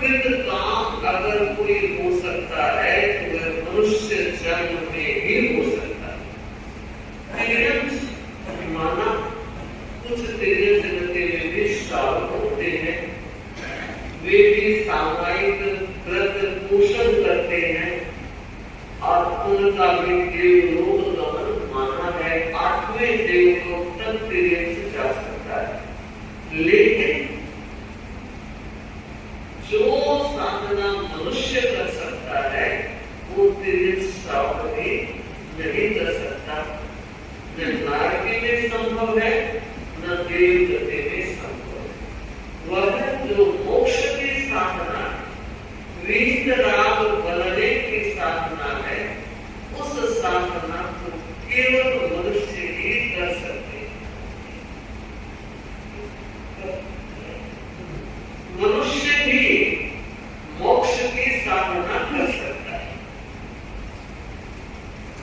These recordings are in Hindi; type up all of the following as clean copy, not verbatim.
अद्भुत काम अगर कोई हो सकता है तो वह मनुष्य जन्म में ही हो सकता है। माना कुछ तेरे जगते में भी श्रावक होते हैं, वे भी सामायिक व्रत पोषण करते हैं और उनका भी देवलोक गमन माना है, 8वें देवलोक तक तिर्यंश जा सकता है। लेकिन जो साधना मनुष्य कर सकता है वो तिर्यंश श्रावक भी नहीं कर सकता। न नारकी में संभव है न देवगति में संभव है। वह जो मोक्ष की साधना, वीतराग बनने की साधना है, उस साधना को केवल मनुष्य ही कर सकते हैं। मनुष्य भी मोक्ष की साधना कर सकता है।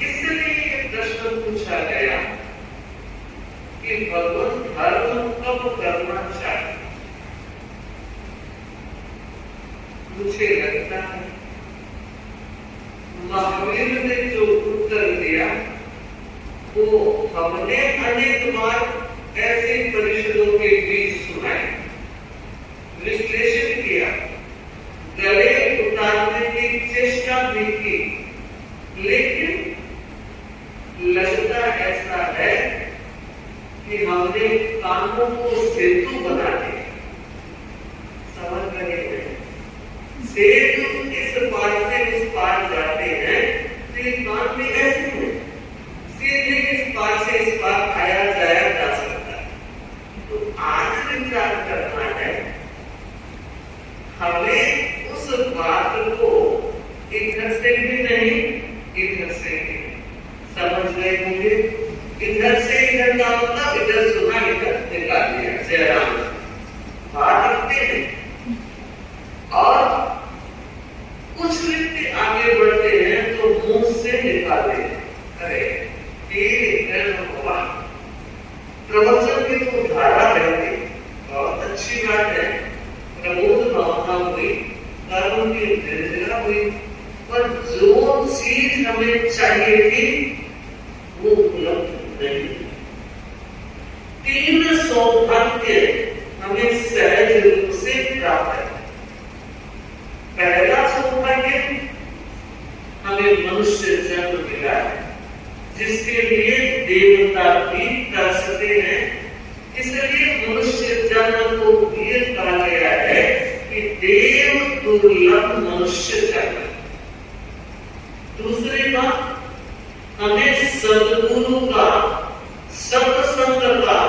इसलिए प्रश्न पूछा गया कि भगवान धर्म कब करना चाहिए। मुझे लगता है महावीर ने जो उत्तर दिया वो हमने अनेक बार ऐसे परिषदों के बीच सुनाए, विश्लेषण किया, गले उतारने की चेष्टा भी की, लेकिन लगता ऐसा है कि हमने कानों को सेतु बना दिया। समझ रहे हैं? सेतु इस पार से उस पार जाते हैं तो ये कान में ऐसे हैं, सीधे इस पार से इस पार आया जाया जा सकता है। तो आज विचार करना है, हमें उस बात को इधर से भी नहीं इधर से भी, समझ गए होंगे? इधर से इधर का मतलब इधर सुना इधर निकाल दिया, जयराम बात रखते हैं। और कुछ व्यक्ति आगे बढ़ते हैं तो मुंह से निकालते हैं, अरे प्रवचन की तो धारा रहती, बहुत अच्छी बात है, प्रबोध भावना हुई, कर्म की निर्जरा हुई, पर जो चीज हमें चाहिए थी वो उपलब्ध नहीं। 3 सौभाग्य हमें सहज रूप से प्राप्त है। पहला सौभाग्य हमें मनुष्य जन्म मिला है, जिसके लिए देवता भी तरसते हैं। इसलिए मनुष्य जन्म को ये कहा गया है कि देव दुर्लभ मनुष्य जन्म। दूसरी बात, हमें सद्गुरु का सत्संग का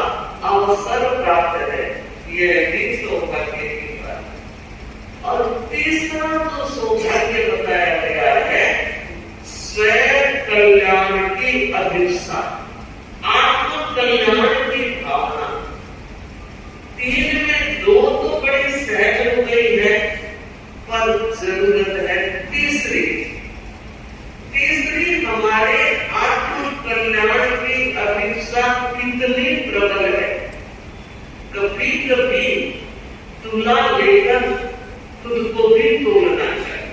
अवसर प्राप्त है, यह भी सौभाग्य की बात। और तीसरा जो सौभाग्य बताया गया है, स्वयं कल्याण की अभिप्सा, आत्म कल्याण की भावना। 3 में 2 तो बड़ी सहज हो गई है, पर जरूरत है तीसरी हमारे आत्म कल्याण की अभिप्सा कितनी प्रबल है। कभी कभी तुला लेकर खुद को भी तोलना चाहिए,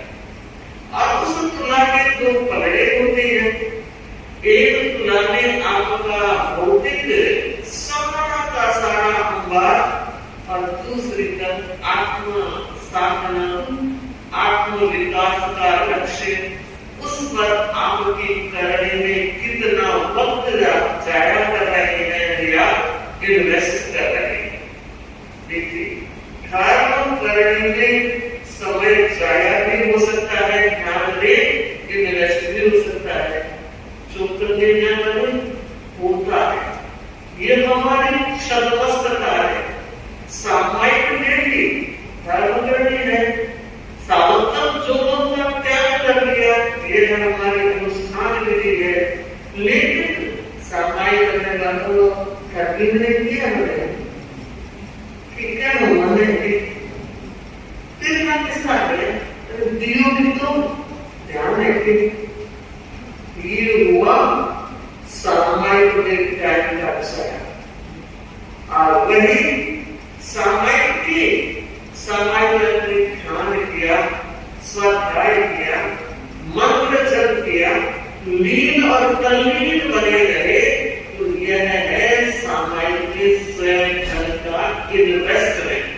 और उस तुला के 2 पलड़े होते हैं। एक तुला में आपका भौतिक सारा का सारा अंबार, और दूसरी तरफ आत्म साधना, आत्म विकास का लक्ष्य, उस पर आपकी करने में कितना वक्त जाया कर रहे हैं या इन्वेस्ट कर रहे हैं। देखिए, धर्म करने में समय जाया भी हो सकता है, ध्यान दे इन्वेस्ट भी हो सकता है, जो करने जाने होता है। ये हमारी सदवस्थता है, सामायिक नहीं, धर्म करनी है। सावतम जो का त्याग कर दिया, ये हमारी अनुष्ठान विधि है, लेकिन सामायिक करने का तो कभी नहीं किया हमने, ठीक है? हमने फिर हम किस दियो भी तो ध्यान रखे, ये हुआ सामायिक में त्याग का विषय, और वही सामायिक की ध्यान की स्वाध्याय किया, मंत्र जप किया, लीन और तल्लीन बने रहे, तो यह है सामायिक के स्वयं धन का इन्वेस्टमेंट।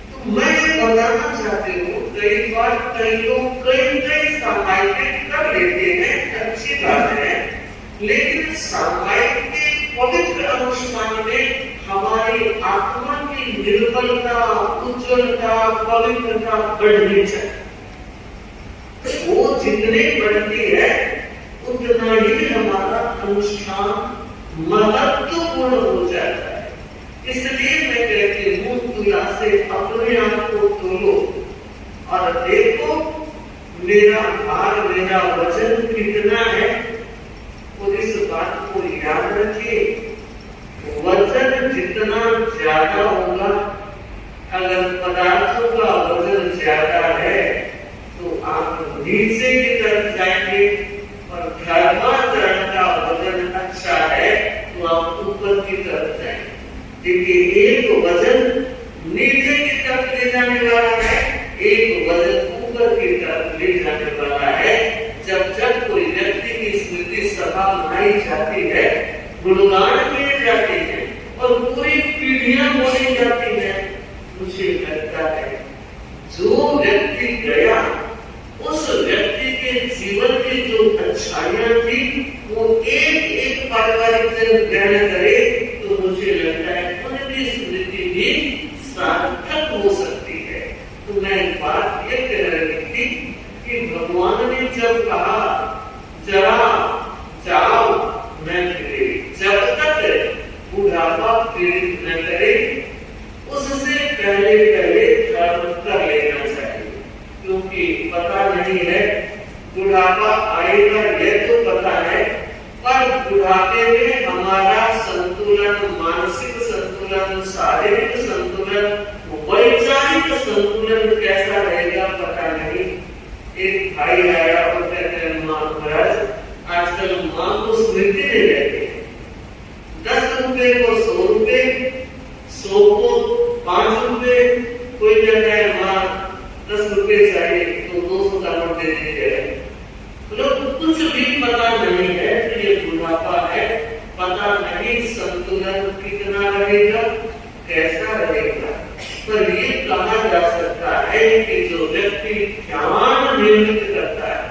तो मैं बताना चाहती हूँ, कई बार कई लोग कई सामायिक कर लेते हैं, अच्छी बात है, लेकिन सामायिक के पवित्र अनुष्ठान में हमारी आत्मा की निर्मलता, उज्ज्वलता, पवित्रता बढ़नी चाहिए। वो जितने बढ़ती है उतना ही हमारा अनुष्ठान महत्वपूर्ण हो जाता है। इसलिए मैं कहती हूँ, तुला से अपने आप को तोलो और देखो मेरा भार, मेरा वजन कितना है। और इस बात को याद रखिए, वजन जितना ज्यादा होगा, अगर पदार्थों का वजन ज्यादा है तो आप नीचे की तरफ जाएंगे, और धर्माचरण का वजन अच्छा है तो आप ऊपर की तरफ जाएंगे। देखिए, एक वजन नीचे की तरफ ले जाने वाला है, एक वजन ऊपर की तरफ ले जाने वाला है। जब जब कोई व्यक्ति की स्मृति सभा मनाई जाती है, गुणगान किए जाते हैं और पूरी पीढ़ियां बोली जाती है, मुझे लगता है जो व्यक्ति गया, उस व्यक्ति के जीवन की जो अच्छाइयां थी वो एक एक पारिवारिक जन ग्रहण करे, तो मुझे लगता है उनकी स्मृति भी सार्थक हो सकती है। तो मैं बात ये कह रही थी कि भगवान ने जब कहा जरा जाओ न फिरे, जब तक बुढ़ापा पीड़ित न करे, उससे पहले धर्म कर लेना चाहिए। क्योंकि पता नहीं है बुढ़ापा आएगा, यह तो पता है, पर बुढ़ापे में हमारा संतुलन, मानसिक संतुलन, शारीरिक संतुलन, वैचारिक संतुलन कैसा रहेगा पता नहीं। एक भाई आया और कहते हैं, मां महाराज आजकल मां को स्मृति नहीं रहती, 10 रुपए को 100 रुपए, 100 को 5 रुपए, कोई कहता है मां 10 रुपए चाहिए तो 200 का नोट दे दीजिए। लोग कुछ भी पता नहीं है, तो ये बुढ़ापा है, पता नहीं संतुलन कितना रहेगा, कैसा रहेगा। पर ये कहा जा सकता है कि जो व्यक्ति ध्यान नियमित करता है,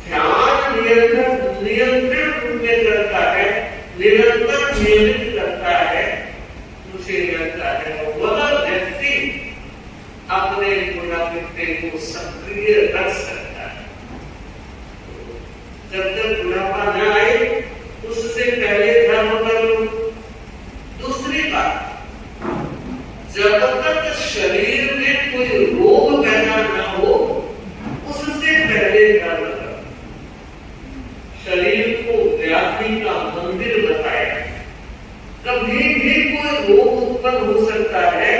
ध्यान नियंत्रण रूप में करता है, निरंतर नियमित करता है, मुझे लगता है वह व्यक्ति अपने बुढ़ापे को सक्रिय रख सकता है। जब तक बुढ़ापा न आए उससे पहले धर्म कर लो। दूसरी बात, जब तक शरीर में कोई रोग पैदा न हो उससे पहले धर्म करो। शरीर को व्याधि का मंदिर बताया, कभी भी कोई रोग उत्पन्न हो सकता है,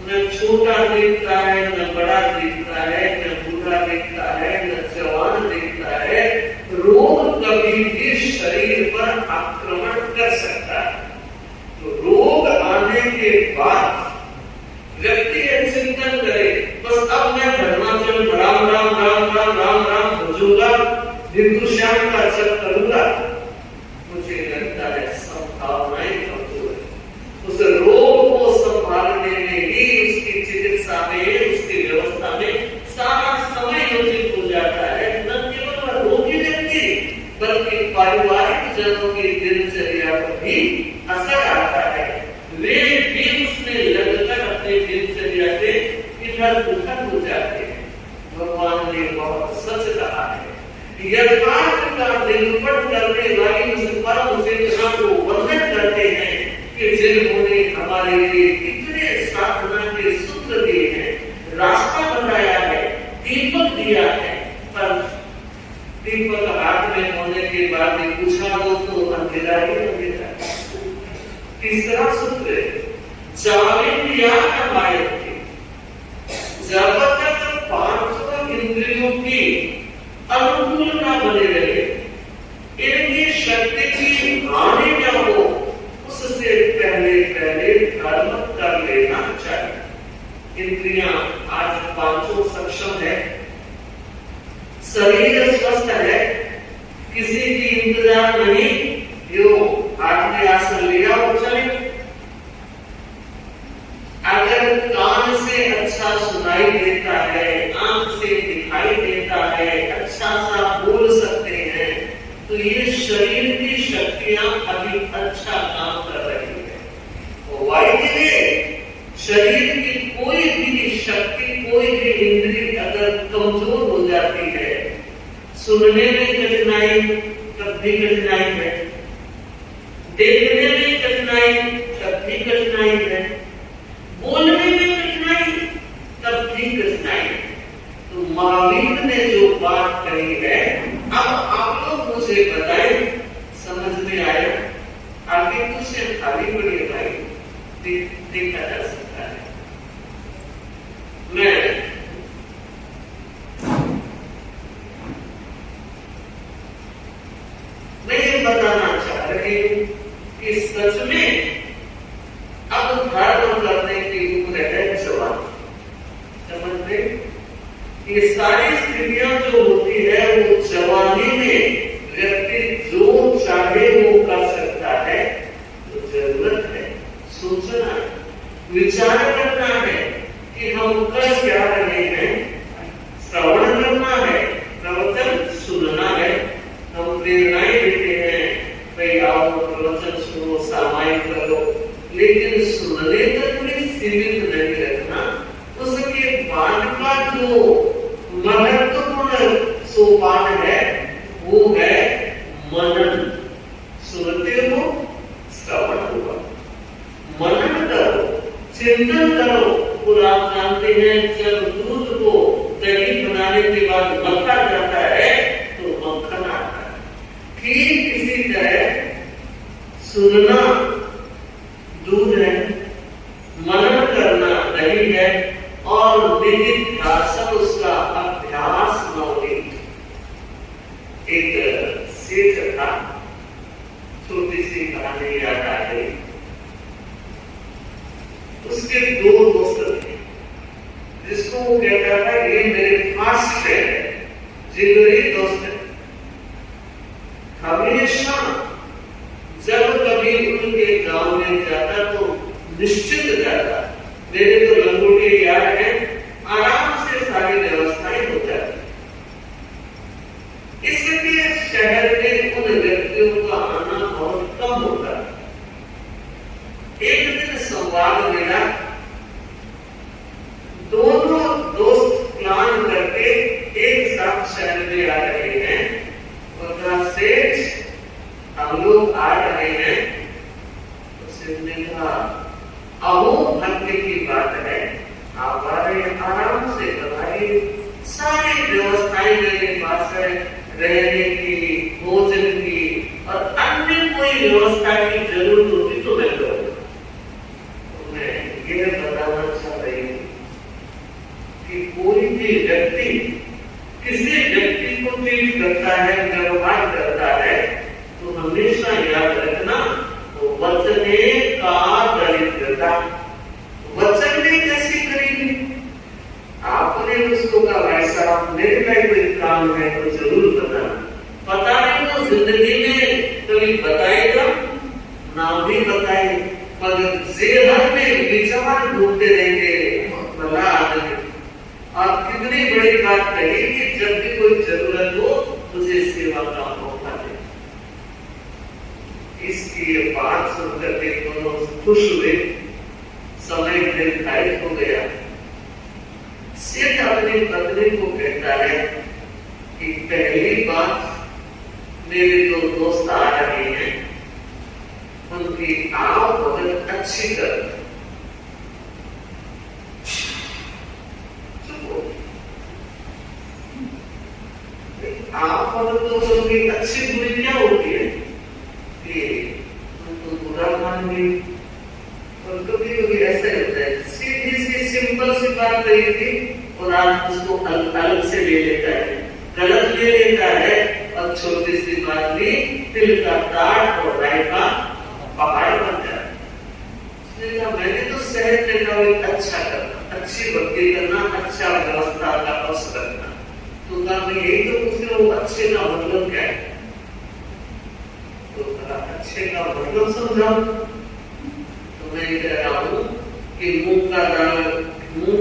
न छोटा दिखता है, न बड़ा दिखता है, न बूढ़ा दिखता है, न जवान दिखता है। रोग कभी भी शरीर पर आक्रमण कर सकता है। तो रोग आने के बाद व्यक्ति चिंतन करे, बस अब मैं धर्माचरण राम राम राम राम राम राम भजूंगा, बिंदु श्याम का जप करूंगा, मुझे लगता है संभावनाएं कमजोर है। उस रोग को संभालने में ही, उसकी चिकित्सा में, उसकी व्यवस्था में सारा समय योजित हो जाता है। न केवल रोगी व्यक्ति बल्कि पारिवारिक जनों की दिनचर्या पर भी असर आता है। वे भी उसमें लगकर अपनी दिनचर्या से इधर उधर हो जाते हैं। भगवान ने बहुत सच कहा है, यथार्थ का निरूपण करने वाली उस परम चेतना को वंदन करते हैं कि जिन्होंने हमारे लिए इतने साधना के सूत्र दिए हैं, रास्ता बताया है, दीपक दिया है। पर दीपक हाथ में होने के बाद पूछा तो अंधेरा ही अंधेरा। तीसरा सूत्र, जावेन्द्रिया मायते, जब तक 5 इंद्रियों की अनुकूल न बने रहे, इनकी शक्ति की हानि न हो, उससे पहले धर्म कर लेना चाहिए। इंद्रियां आज 5 सक्षम है, शरीर स्वस्थ है, किसी की इंतजार नहीं, यो हाथ में आसन लिया और चले। अगर कान से अच्छा सुनाई देता है, आंख से दिखाई देता है, अच्छा सा बोल सकते हैं, तो ये शरीर की शक्तियां अभी अच्छा काम कर रही है। वायु शरीर की कोई भी शक्ति, कोई भी इंद्रिय अगर कमजोर हो जाती है, सुनने में कठिनाई तब भी कठिनाई है, देखने में कठिनाई तब भी कठिनाई है, बोलने में कठिनाई तब भी कठिनाई है। तो महावीर ने जो बात कही है, अब आप लोग मुझे बताएं, समझ में आया? आगे कुछ खाली पड़ी है भाई, देखा जा सकता है। मैं ये बताना चाह रही हूं कि सच में अब धर्म करने की उम्र है जवान। समझ में ये सारी स्थितियां जो होती है वो जवानी में व्यक्ति जो चाहे वो कर सकता है। तो जरूरत है सोचना, विचार करना है कि हम कर क्या रहे हैं। श्रवण करना है, प्रवचन सुनना है, हम प्रेरणाएं देते हैं, भाई आओ प्रवचन सुनो, सामायिक करो, लेकिन सुनने तक में सीमित नहीं रखना। उसके बाद का जो महत्वपूर्ण सोपान है वो है मनन। सुनते हो, श्रवण होगा, मनन करो, चिंतन करो। और आप जानते हैं जब दूध को दही बनाने के बाद मक्खा जाता है तो मक्खन आता है। ठीक इसी तरह सुनना दूध है, मनन करना दही है, और निधिध्यासन उसका अभ्यास नवनीत। एक सेठ था, छोटी सी कहानी याद आ गई। उसके दो दोस्त थे, जिसको वो कहता था ये मेरे फास्ट फ्रेंड है, जिगरी दोस्त है। हमेशा जब कभी उनके गांव में जाता तो निश्चित जाता, मेरे तो लंगोटे यार हैं, आराम से सारी व्यवस्थाएं हो जाती। इसलिए शहर में उन व्यक्तियों का आना बहुत कम होता। एक दिन संवाद मिला, दोनों दोस्त प्लान करके एक साथ शहर में आ रहे हैं और कहा सेठ हम लोग आ रहे हैं। तो सेठ ने कहा अहो भाग्य की बात है, आप आ रहे हैं, आराम से बताइए, सारी व्यवस्थाएं मेरे पास है, रहने की, भोजन की और अन्य कोई व्यवस्था की जरूरत होती तो मैं करूंगा। यह बताना चाह रही हूं कि कोई भी व्यक्ति किसी व्यक्ति को ट्रीट करता है, व्यवहार करता है, तो हमेशा याद रखना वो वचने का दरिद्रता। वचन ने कैसी करेगी? आपने उसको कहा भाई साहब मेरे का कोई काम है तो जरूर बताना। पता नहीं वो जिंदगी में कभी बताएगा ना भी बताए, मगर जेहन में विचार ढूंढते रहेंगे भला आदमी। आप कितनी बड़ी बात कही कि जब भी कोई जरूरत हो मुझे सेवा का मौका दे। इसकी ये बात सुनकर के दोनों खुश हुए, समय निर्धारित हो गया। सेठ अपनी पत्नी को कहता है कि पहली बात मेरे दो दोस्त आ रहे हैं, उनकी आओ बहुत अच्छी कर। आप तो उनकी अच्छी बुरी क्या होती है कि उनको बुरा माननी, और कभी कभी ऐसा होता है सीधी सी सिंपल सी बात कही थी और आप उसको अलग से ले लेता है, गलत ले लेता है, और छोटी सी बात भी तिल का ताड़ और राय का पहाड़ बन जाता है। मैंने तो शहर में अच्छा करना, अच्छी भक्ति करना, अच्छा व्यवस्था का अवसर रखना, तो कहा मैं यही तो पूछ रहा हूँ, अच्छे का मतलब क्या है? तो कहा अच्छे का मतलब समझाओ। तो मैं कह रहा हूँ कि मूंग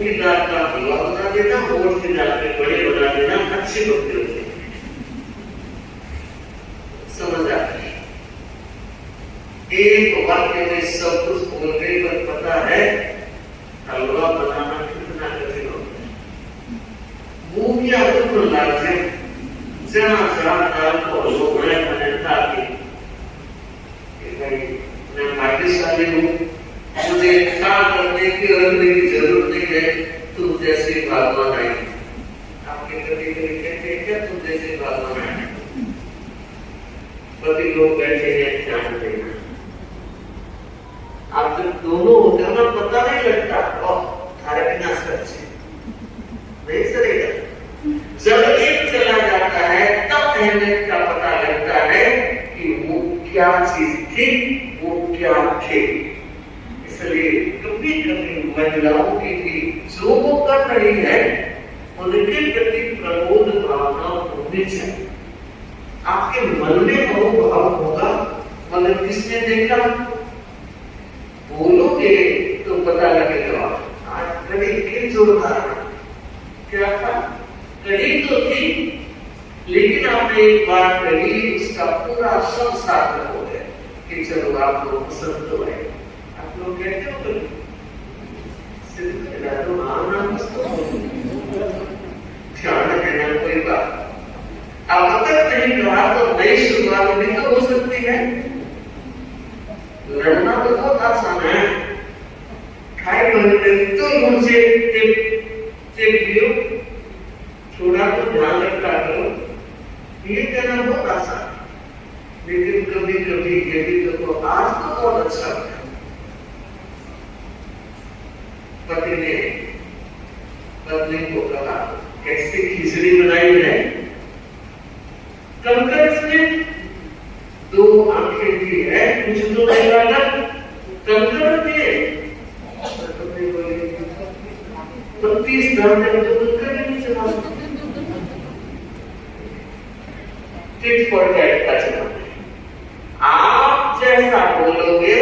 की दाल का हलवा बना देना, मोठ की दाल के बड़े बना देना, अच्छी बनती होती है। समझ आता है? एक वाक्य में सब कुछ बोलने पर पता है हलवा बनाना कितना कठिन होता है। मूंग या तो लालचे जहाँ जहाँ दाल को हलवा मैंने था कि भाई मैं भाग्यशाली हूँ, मुझे क्या करने की और करने की जरूरत नहीं है, तुम जैसे भगवान आए। आपके कभी कभी कहते हैं क्या तुम जैसे भगवान आए? पति लोग बैठे हैं ध्यान देना। आप जब दोनों होते हो ना पता नहीं लगता, थारे बिना सच नहीं चलेगा। जब एक चला जाता है तब अहमियत का पता लगता है कि वो क्या चीज थी, वो क्या थे। इसलिए कभी कभी महिलाओं की भी जो वो कर रही है उनके प्रति प्रबोध भावना होनी चाहिए। आपके मन में भाव होगा, मगर किसने देखा? बोलोगे तो पता लगेगा। आज कड़ी के जोरदार क्या था? कड़ी तो थी, लेकिन आपने एक बार कड़ी, उसका पूरा सब सार्थक हो गया कि चलो आप लोग पसंद तो है। आप लोग कहते हो तो मानना ध्यान रखना कोई बात। अब तक नहीं कहा तो नई शुरुआत भी तो हो सकती है। लड़ना तो बहुत आसान है। खाई बनते तो मुझे टिप दियो, थोड़ा तो ध्यान रखा करो, ये कहना बहुत आसान है। लेकिन कभी कभी ये भी तो आज तो बहुत अच्छा है। पति ने पत्नी को कहा कैसे खिचड़ी बनाई है? कंकर में दो आंखें भी है, कुछ तो कंकर दिए 32 घंटे तो कंकर नहीं चला। टिट फॉर टैट का चला। आप जैसा बोलोगे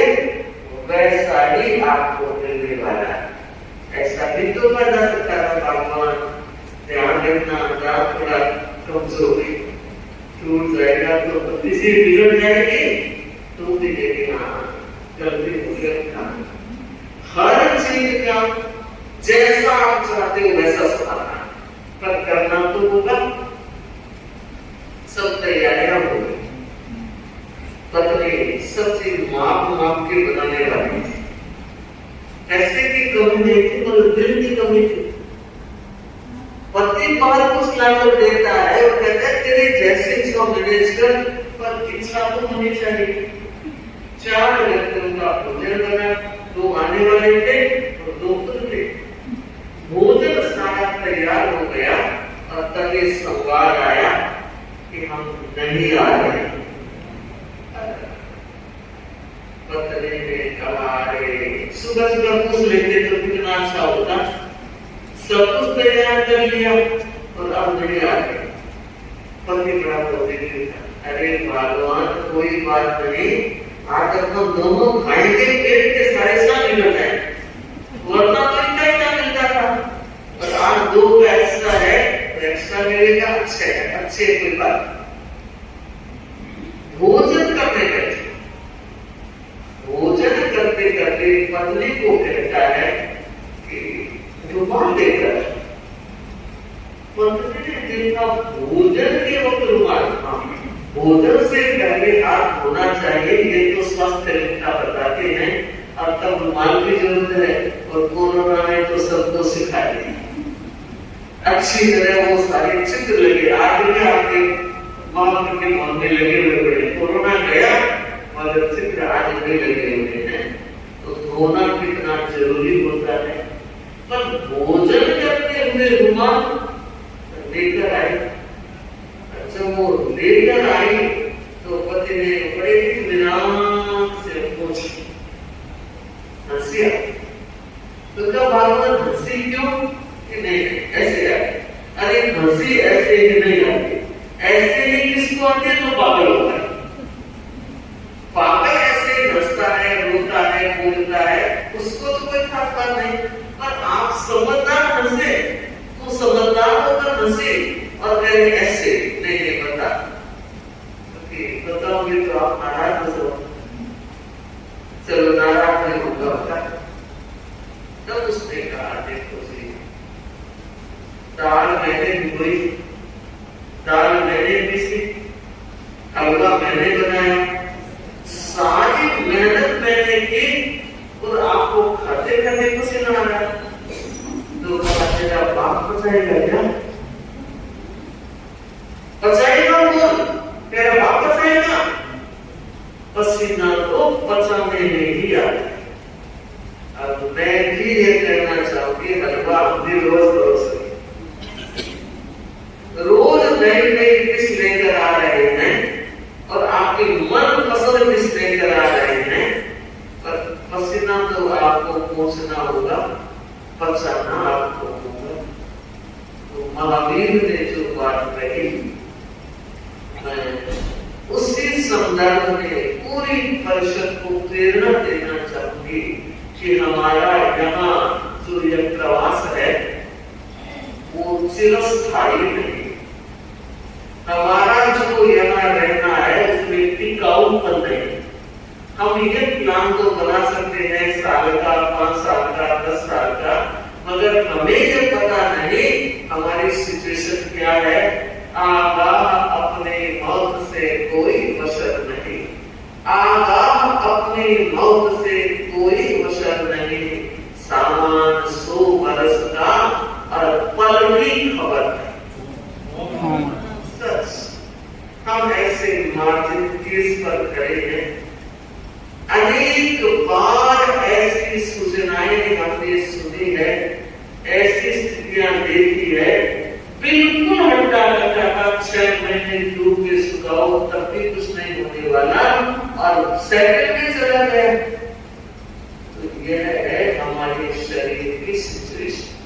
वैसा ही आपको मिलने वाला है। ऐसा भी तो बना सकता है भगवान। ध्यान रखना, दांत थोड़ा कमजोर है, टूट जाएगा तो किसी बिगड़ जाएगी तो भी देखेगा गलती हो गया। हर चीज का जैसा आप चाहते हो वैसा सुधारना, पर करना तो होगा। सब तैयारियां हो गई। पत्नी सब चीज माप के बनाने वाली थी। पैसे की कमी नहीं थी, मगर दिल की कमी थी। पति बाहर कुछ लाकर देता है और कहता है तेरे जैसे इसको मैनेज कर, पर इच्छा तो होनी चाहिए। 4 व्यक्तियों का भोजन बना, 2 आने वाले थे और 2 खुद थे। भोजन सारा तैयार हो गया और तभी संवाद आया कि हम नहीं आ रहे। पत्नी ने कहा अरे सुबह सुबह पूछ लेते तो कितना अच्छा होता। सब कुछ तैयार कर लिया और अब नहीं आ गए। पति बड़ा बोलते अरे भगवान कोई बात नहीं, आज तक हम दोनों खाएंगे पेट के सारे साथ निकल जाए, वरना तो इतना मिलता था। और आज 2 का एक्स्ट्रा है तो एक्स्ट्रा मिलेगा। अच्छे कोई बात। भोजन करते करते पत्नी को कहता है कि रुमाल देकर। पत्नी ने देखा भोजन के वक्त रुमाल, भोजन से पहले हाथ धोना चाहिए, ये तो स्वास्थ्य रक्षा बताते हैं। अब तब रुमाल की जरूरत है और कोरोना ने तो सबको सिखा दिया। अच्छी तरह वो सारे चित्र लगे आपके मां के मन में लगे हुए। कोरोना गया मगर चित्र आज भी लगे हुए हैं। तो धोना कितना जरूरी होता है। पर भोजन करते हुए रुमाल लेकर आई। अच्छा वो लेकर आई तो पति ने बड़े विराम से पूछा, हंसिया तो क्या भगवान हंसी क्यों? कि नहीं ऐसे अरे हंसी ऐसे देख नहीं आती। ऐसे ही किसको आते हैं तो पागल होता है। पागल ऐसे हंसता है, रोता है, बोलता है, उसको तो कोई खास बात नहीं। पर आप समझदार हंसे तो समझदार होकर हंसे और कहे ऐसे नहीं पता, बताओगे तो आप नाराज हो जाओ। चलो नाराज नहीं होगा। तब उसने कहा देखो जी, दाल मैंने भिगोई, दाल मैंने पीसी, हलवा मैंने बनाया, सारी मेहनत मैंने की और आपको खाते खाते पसीना आ रहा है। तो तेरा बाप बचाएगा क्या? बचाएगा कौन? तेरा बाप बचाएगा? पसीना तो पचाने में ही आता है। अब मैं भी ये कहना चाहूंगी, हलवा अपनी रोज नई नई डिश लेकर आ रहे हैं और आपकी मन पसंद डिश लेकर आ रहे हैं, पर पसीना तो आपको पोंछना होगा, पचाना आपको होगा। तो महावीर ने जो बात कही, मैं उसी संदर्भ में पूरी परिषद को प्रेरणा देना चाहूंगी कि हमारा यहाँ जो यह प्रवास है वो चिरस्थायी नहीं। हमारा जो यहाँ रहना है उसमें टिकाऊपन नहीं। हम ये प्लान तो बना सकते हैं साल का, 5 साल का, 10 साल का, मगर हमें ये पता नहीं हमारी सिचुएशन क्या है। आगाह अपने मौत से कोई वशर नहीं, आगाह अपनी मौत से कोई वशर नहीं। सामान 100 बरस का और पल की खबर है। हम ऐसे मार्जिन केस पर खड़े हैं। अनेक बार ऐसी सूचनाएं हमने सुनी है, ऐसी स्थितियां देखी है, बिल्कुल हट्टा कट्टा 6 महीने डूब के सुखाओ तब भी कुछ नहीं होने वाला और सेकंड में चला गया। तो यह है हमारे शरीर की सिचुएशन।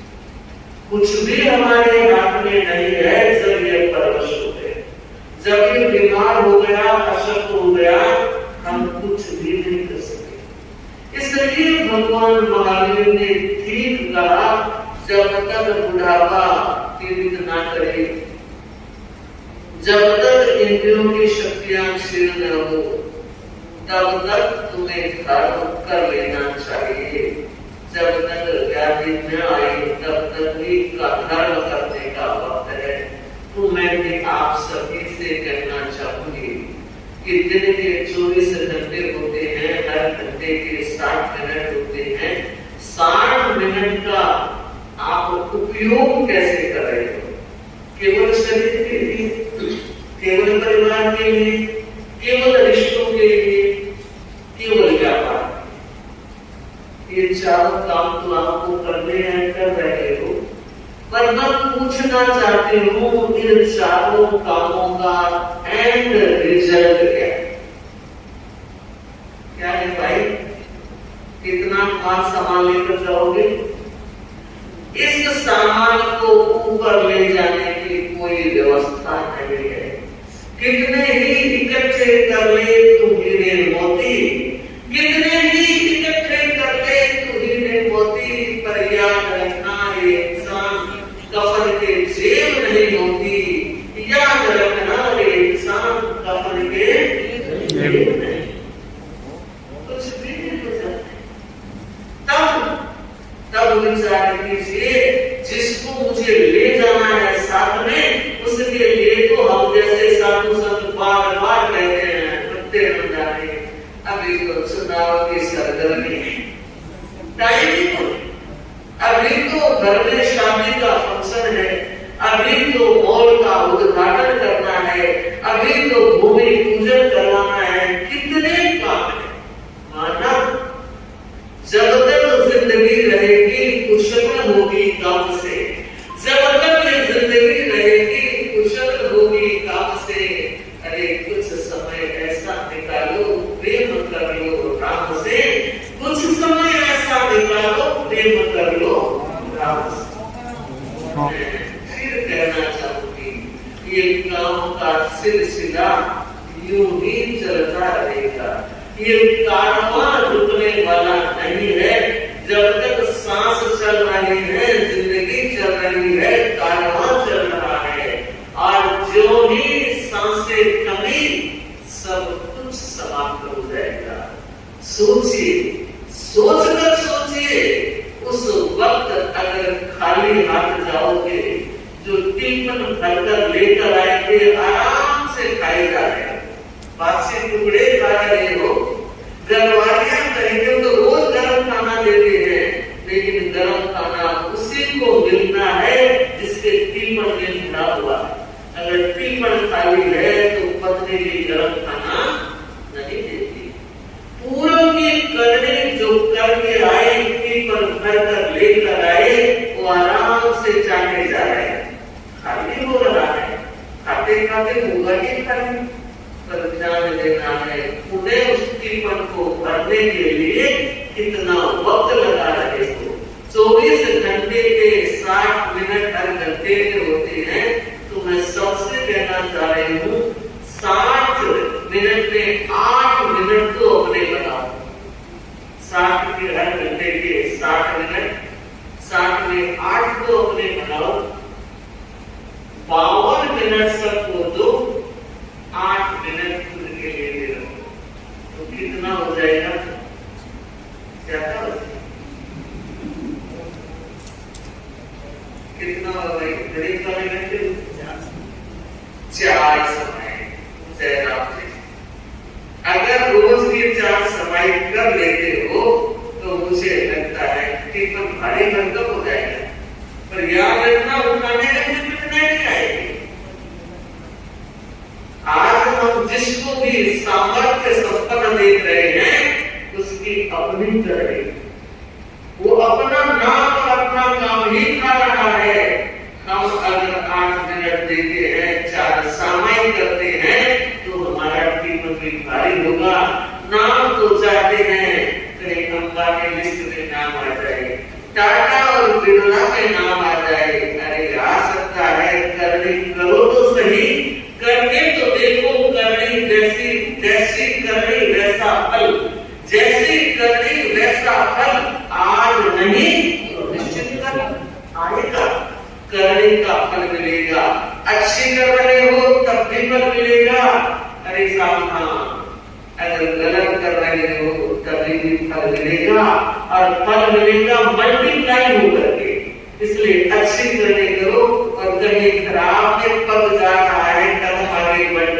कुछ भी हमारे हाथ में नहीं है जब ये परवश होते, जब ये बीमार हो गया, अशक्त हो गया, हम कुछ भी नहीं कर सके। इसलिए भगवान महावीर ने ठीक कहा, जब तक बुढ़ापा पीड़ित ना करे, जब तक इंद्रियों की शक्तियां क्षीण न हो, तब तक तुम्हें धर्म कर लेना चाहिए। जब तक व्याधि न आई तब तक भी का धर्म करने का वक्त है। तो मैं भी आप सभी से कहना चाहूंगी कि दिन के 24 घंटे होते हैं, हर घंटे के 60 मिनट होते हैं। 60 मिनट का आप उपयोग कैसे कर रहे हो? केवल शरीर के लिए, केवल परिवार के लिए, केवल रिश्तों के लिए, केवल व्यापार, ये चारों काम तो आपको करने हैं, कर रहे हो। पर मैं पूछना चाहती हूँ, इन चारों कामों का एंड रिजल्ट क्या है? क्या है भाई? कितना खास सामान लेकर जाओगे? इस सामान को ऊपर ले जाने की कोई व्यवस्था नहीं है। कितने ही इकट्ठे कर ले तो हीरे मोती, कितने ही इकट्ठे कर ले तो हीरे मोती, पर याद रखना ये इंसान कफन के जेब नहीं होती। याद रखना ये इंसान कफन के जेब नहीं, कुछ भी नहीं हो जाता। तब विचार कीजिए, जिसको मुझे ले जाना है साथ में, उसके लिए तो हम जैसे साधु संत बार बार कहते हैं, प्रत्येक बन जाते हैं। अभी तो चुनाव की सरगर्मी है, टाइम तो अभी तो घर में शादी का फंक्शन है, अभी तो मॉल का उद्घाटन करना है, अभी तो भूमि पूजन करवाना है, कितने काम है। माना जब तक जिंदगी रहेगी कुशल होगी काम से, जब तक ये जिंदगी रहेगी कुशल होगी काम से। अरे कुछ समय ऐसा निकालो, प्रेम कर लो राम से, कुछ समय ऐसा निकालो, प्रेम कर लो राम से। फिर कहना चाहूंगी, का सिलसिला यूं ही चलता रहेगा। ये कारवां रुकने वाला नहीं है। जब तक सांस चल रही है, जिंदगी चल रही है, कारवां चल रहा है। और जो ही सांसें थमी, सब कुछ समाप्त हो जाएगा। सोचिए, सोचकर सोचिए, उस वक्त अगर खाली हाथ जाओगे, जो टिफिन भरकर लेकर आएंगे, आराम से खाए जा रहे हैं, बासी टुकड़े खा रहे हो। घरवालियां कहेंगे तो रोज गर्म खाना देते हैं, लेकिन गर्म खाना उसी को मिलना है जिसके टिफिन में भरा हुआ है। अगर टिफिन खाली है तो पत्नी भी गर्म खाना नहीं देती। पूर्व की करनी जो करके आए, टिफिन भरकर लेकर आए, वो आराम से चाटे जा रहे हैं, खाली हो रहा है। खाते खाते होगा नहीं खाली, पर ध्यान देना है उन्हें उस टिफिन को भरने के लिए कितना वक्त लगा रहे हो। 24 घंटे के 60 मिनट हर घंटे के होते हैं, तो मैं सबसे कहना चाह रही हूँ 60 मिनट में 8 मिनट तो अपने बनाओ। 60 के हर घंटे के 60 मिनट, 60 में 8 तो अपने बनाओ। 52 मिनट सबको दो, 8 मिनट खुद के लिए दे दो, तो कितना हो जाएगा? क्या कितना हो गई? गरीब वाले घंटे 4 समय। अगर रोज के 4 समय कर लेते हो तो मुझे लगता है टिफिन भारी भरकम हो जाएगा। पर याद रखना, उठाने का कितना नहीं आएगी। आज हम जिसको भी सामर्थ्य संपन्न देख रहे हैं, उसकी अपनी कर रहे हैं। वो अपना नाम और अपना काम ही खा रहा है। हम अगर 8 मिनट देते हैं, 4 समय करते हैं, तो हमारा टिफिन भी भारी होगा। नाम तो चाहते हैं कहीं अंबानी लिस्ट में नाम आ जाए, टाटा और बिरला में नाम आ जाए। अरे आ सकता है, करने करो तो सही, करके तो देखो। करनी जैसी करनी वैसा फल, जैसी करनी वैसा फल। आज नहीं तो निश्चित आएगा, करने का फल मिलेगा। अच्छी कर रहे हो तब भी फल मिलेगा। अरे सावधान, अगर गलत कर रहे हो तभी भी फल मिलेगा, और फल मिलेगा मल्टीप्लाई होकर के। इसलिए अच्छी करने करो, और कहीं खराब में पद जा रहा है, कदम आगे बढ़